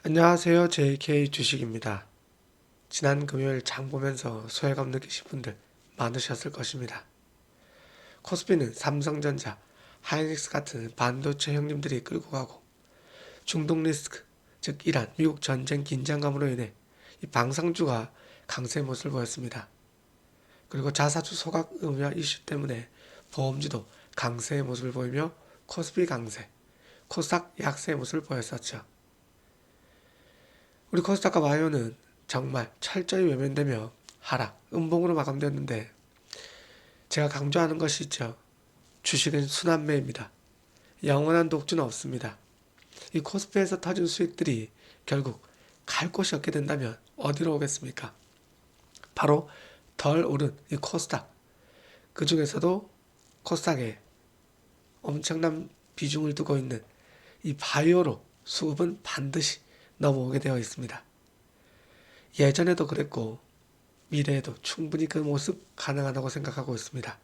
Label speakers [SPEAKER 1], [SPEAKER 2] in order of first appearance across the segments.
[SPEAKER 1] 안녕하세요. JK 주식입니다. 지난 금요일 장 보면서 소외감 느끼신 분들 많으셨을 것입니다. 코스피는 삼성전자, 하이닉스 같은 반도체 형님들이 끌고 가고 중동 리스크, 즉 이란, 미국 전쟁 긴장감으로 인해 이 방산주가 강세 모습을 보였습니다. 그리고 자사주 소각 의무 이슈 때문에 보험주도 강세의 모습을 보이며 코스피 강세, 코스닥 약세의 모습을 보였었죠. 우리 코스닥과 바이오는 정말 철저히 외면되며 하락, 음봉으로 마감되었는데 제가 강조하는 것이 있죠. 주식은 순환매입니다. 영원한 독주는 없습니다. 이 코스피에서 터진 수익들이 결국 갈 곳이 없게 된다면 어디로 오겠습니까? 바로 덜 오른 이 코스닥. 그 중에서도 코스닥에 엄청난 비중을 두고 있는 이 바이오로 수급은 반드시 넘어오게 되어 있습니다. 예전에도 그랬고 미래에도 충분히 그 모습 가능하다고 생각하고 있습니다.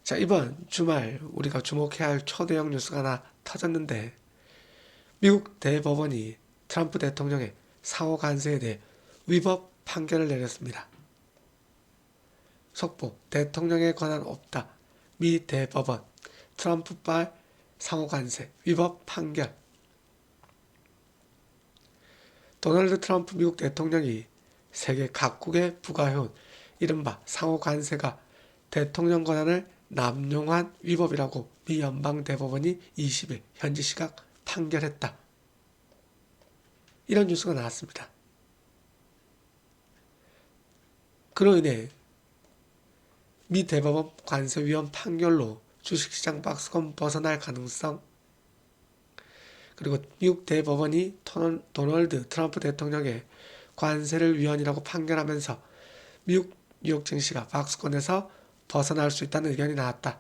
[SPEAKER 1] 자, 이번 주말 우리가 주목해야 할 초대형 뉴스가 하나 터졌는데 미국 대법원이 트럼프 대통령의 상호 관세에 대해 위법 판결을 내렸습니다. 속보 대통령의 권한 없다. 미 대법원 트럼프발 상호 관세 위법 판결. 도널드 트럼프 미국 대통령이 세계 각국에 부과해온 이른바 상호 관세가 대통령 권한을 남용한 위법이라고 미 연방대법원이 20일 현지 시각 판결했다. 이런 뉴스가 나왔습니다. 그로 인해 미 대법원 관세위원 판결로 주식시장 박스권 벗어날 가능성, 그리고 미국 대법원이 도널드 트럼프 대통령의 관세를 위헌이라고 판결하면서 미국 뉴욕 증시가 박스권에서 벗어날 수 있다는 의견이 나왔다.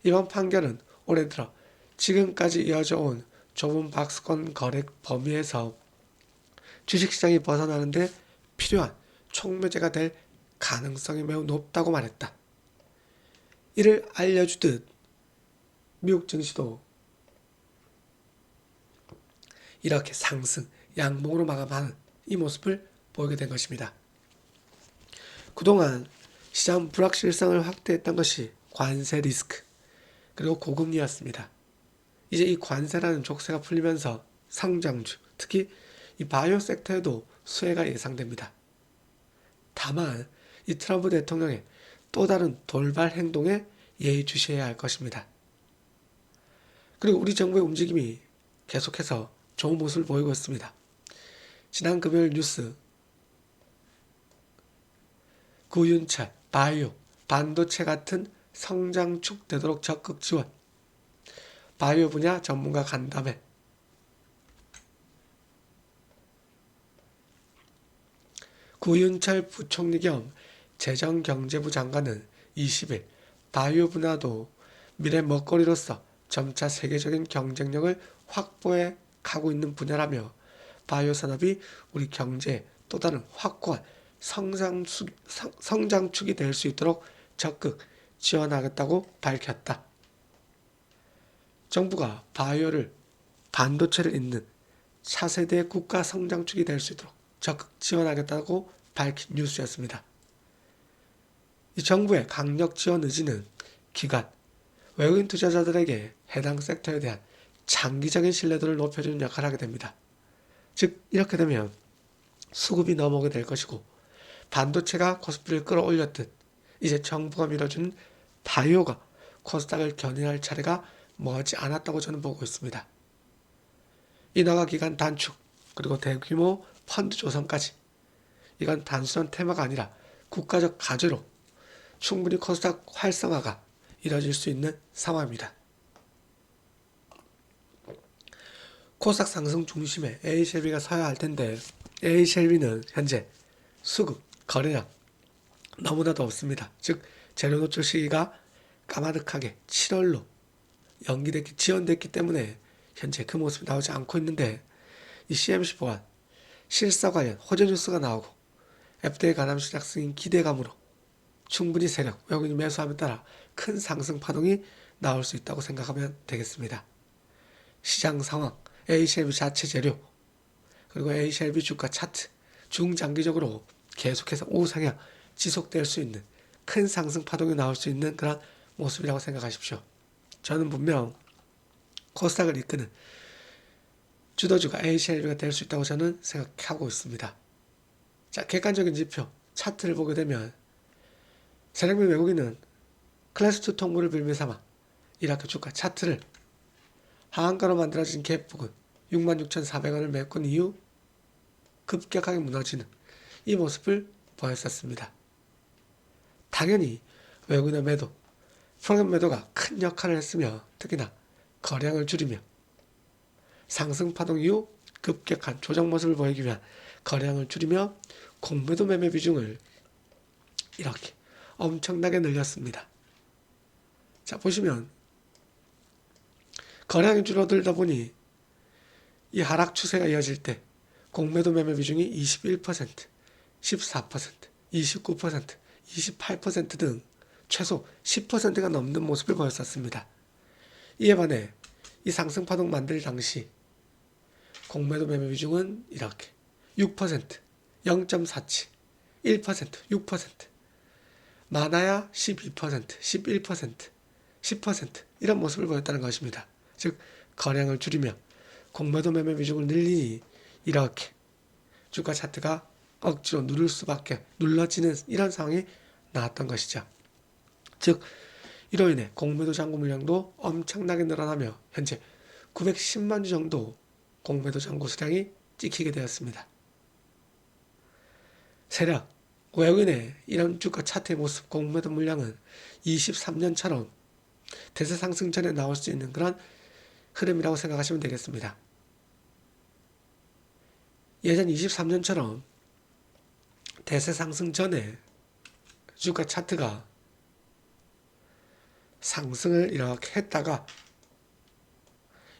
[SPEAKER 1] 이번 판결은 올해 들어 지금까지 이어져 온 좁은 박스권 거래 범위에서 주식시장이 벗어나는 데 필요한 촉매제가 될 가능성이 매우 높다고 말했다. 이를 알려주듯 미국 증시도 이렇게 상승, 양봉으로 마감하는 이 모습을 보이게 된 것입니다. 그동안 시장 불확실성을 확대했던 것이 관세 리스크, 그리고 고금리였습니다. 이제 이 관세라는 족쇄가 풀리면서 성장주, 특히 이 바이오 섹터에도 수혜가 예상됩니다. 다만 이 트럼프 대통령의 또 다른 돌발 행동에 예의주시해야 할 것입니다. 그리고 우리 정부의 움직임이 계속해서 좋은 모습을 보이고 있습니다. 지난 금요일 뉴스 구윤철, 바이오, 반도체 같은 성장축 되도록 적극 지원, 바이오 분야 전문가 간담회, 구윤철 부총리 겸 재정경제부 장관은 20일 바이오 분야도 미래 먹거리로서 점차 세계적인 경쟁력을 확보해 가고 있는 분야라며 바이오 산업이 우리 경제의 또 다른 확고한 성장축이 될 수 있도록 적극 지원하겠다고 밝혔다. 정부가 바이오를 반도체를 잇는 차세대 국가 성장축이 될 수 있도록 적극 지원하겠다고 밝힌 뉴스였습니다. 이 정부의 강력 지원 의지는 기관, 외국인 투자자들에게 해당 섹터에 대한 장기적인 신뢰도를 높여주는 역할을 하게 됩니다. 즉 이렇게 되면 수급이 넘어오게 될 것이고 반도체가 코스피를 끌어올렸듯 이제 정부가 밀어주는 바이오가 코스닥을 견인할 차례가 머지 않았다고 저는 보고 있습니다. 인허가 기간 단축, 그리고 대규모 펀드 조성까지 이건 단순한 테마가 아니라 국가적 과제로 충분히 코스닥 활성화가 이뤄질 수 있는 상황입니다. 코스닥 상승 중심에 A쉘비가 서야 할 텐데 A쉘비는 현재 수급, 거래량 너무나도 없습니다. 즉 재료 노출 시기가 까마득하게 7월로 지연됐기 때문에 현재 그 모습이 나오지 않고 있는데 이 CMC 보안, 실사 관련 호재 뉴스가 나오고 FDA 가담 시작 승인 기대감으로 충분히 세력, 외국인이 매수함에 따라 큰 상승 파동이 나올 수 있다고 생각하면 되겠습니다. 시장 상황, A쉘비 자체 재료, 그리고 A쉘비 주가 차트 중장기적으로 계속해서 우상향 지속될 수 있는 큰 상승 파동이 나올 수 있는 그런 모습이라고 생각하십시오. 저는 분명 코스닥을 이끄는 주도주가 A쉘비가 될 수 있다고 저는 생각하고 있습니다. 자, 객관적인 지표 차트를 보게 되면 세력민 외국인은 클래스2 통보를 빌미삼아 이라크 주가 차트를 하한가로 만들어진 갭 부근 66,400원을 메꾼 이후 급격하게 무너지는 이 모습을 보였었습니다. 당연히 외국인의 매도, 프로그램 매도가 큰 역할을 했으며 특히나 거래량을 줄이며 상승 파동 이후 급격한 조정 모습을 보이기 위한 거래량을 줄이며 공매도 매매 비중을 이렇게 엄청나게 늘렸습니다. 자, 보시면 거래량이 줄어들다 보니 이 하락 추세가 이어질 때 공매도 매매 비중이 21%, 14%, 29%, 28% 등 최소 10%가 넘는 모습을 보였었습니다. 이에 반해 이 상승 파동 만들 당시 공매도 매매 비중은 이렇게 6%, 0.47, 1%, 6%, 많아야 12%, 11%, 10% 이런 모습을 보였다는 것입니다. 즉 거래량을 줄이며 공매도 매매 비중을 늘리니 이렇게 주가 차트가 억지로 눌러지는 이런 상황이 나왔던 것이죠. 즉 이로 인해 공매도 잔고 물량도 엄청나게 늘어나며 현재 910만 주 정도 공매도 잔고 수량이 찍히게 되었습니다. 세력, 외국인의 이런 주가 차트의 모습 공매도 물량은 23년처럼 대세 상승 전에 나올 수 있는 그런 흐름이라고 생각하시면 되겠습니다. 예전 23년처럼 대세 상승 전에 주가 차트가 상승을 이렇게 했다가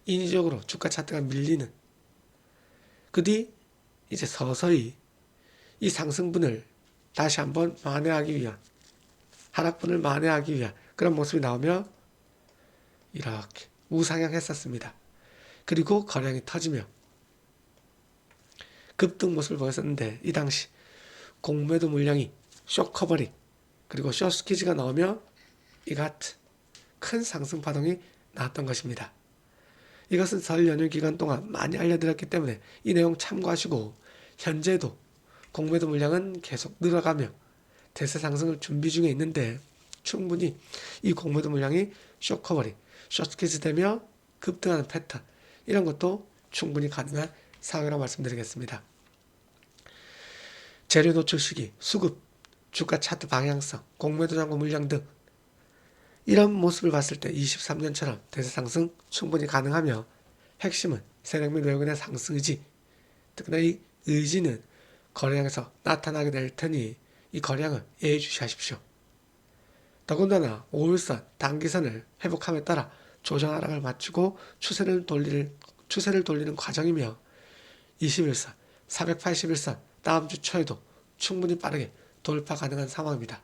[SPEAKER 1] 인위적으로 주가 차트가 밀리는 그 뒤 이제 서서히 이 상승분을 다시 한번 만회하기 위한 하락분을 만회하기 위한 그런 모습이 나오며 이렇게 우상향했었습니다. 그리고 거래량이 터지며 급등 모습을 보였었는데 이 당시 공매도 물량이 쇼커버링 그리고 숏스퀴즈가 나오며 이 같은 큰 상승 파동이 나왔던 것입니다. 이것은 설 연휴 기간 동안 많이 알려드렸기 때문에 이 내용 참고하시고 현재도 공매도 물량은 계속 늘어가며 대세 상승을 준비 중에 있는데 충분히 이 공매도 물량이 쇼커버링, 숏스퀴즈 되며 급등하는 패턴 이런 것도 충분히 가능한 상황이라고 말씀드리겠습니다. 재료 노출 시기, 수급, 주가 차트 방향성, 공매도 잔고 물량 등 이런 모습을 봤을 때 23년처럼 대세 상승 충분히 가능하며 핵심은 세력 및 외국인의 상승 의지, 특히나 이 의지는 거래량에서 나타나게 될 테니 이 거래량을 예의주시하십시오. 더군다나 5일선 단기선을 회복함에 따라 조정 하락을 마치고 추세를 돌리는 과정이며 21선, 481선 다음 주 초에도 충분히 빠르게 돌파 가능한 상황입니다.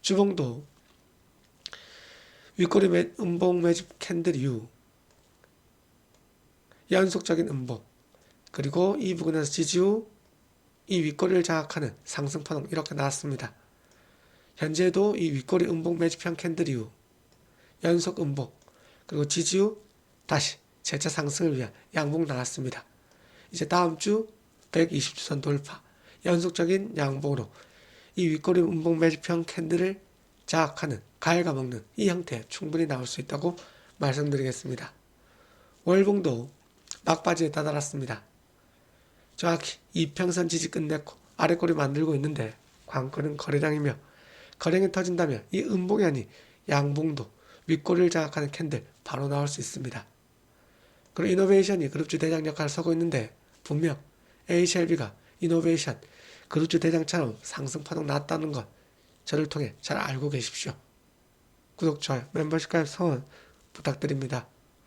[SPEAKER 1] 주봉도 윗꼬리 음봉 매집 캔들 이후 연속적인 음봉 그리고 이 부분에서 지지 후 이 윗꼬리를 장악하는 상승 파동 이렇게 나왔습니다. 현재도 이 윗꼬리 음봉 매집형 캔들 이후 연속 음봉 그리고 지지 후 다시 재차 상승을 위한 양봉 나왔습니다. 이제 다음 주 120주선 돌파 연속적인 양봉으로 이 윗꼬리 음봉 매집형 캔들을 장악하는 갉아먹는 이 형태 충분히 나올 수 있다고 말씀드리겠습니다. 월봉도 막바지에 다다랐습니다. 정확히 이평선 지지 끝냈고 아래꼬리 만들고 있는데 관건은 거래량이며 거래량이 터진다면 이 음봉이 아닌 양봉도 윗꼬리를 장악하는 캔들 바로 나올 수 있습니다. 그리고 이노베이션이 그룹주 대장 역할을 서고 있는데 분명 A쉘비가 이노베이션 그룹주 대장처럼 상승 파동 났다는 것 저를 통해 잘 알고 계십시오. 구독, 좋아요, 멤버십 가입 성원 부탁드립니다.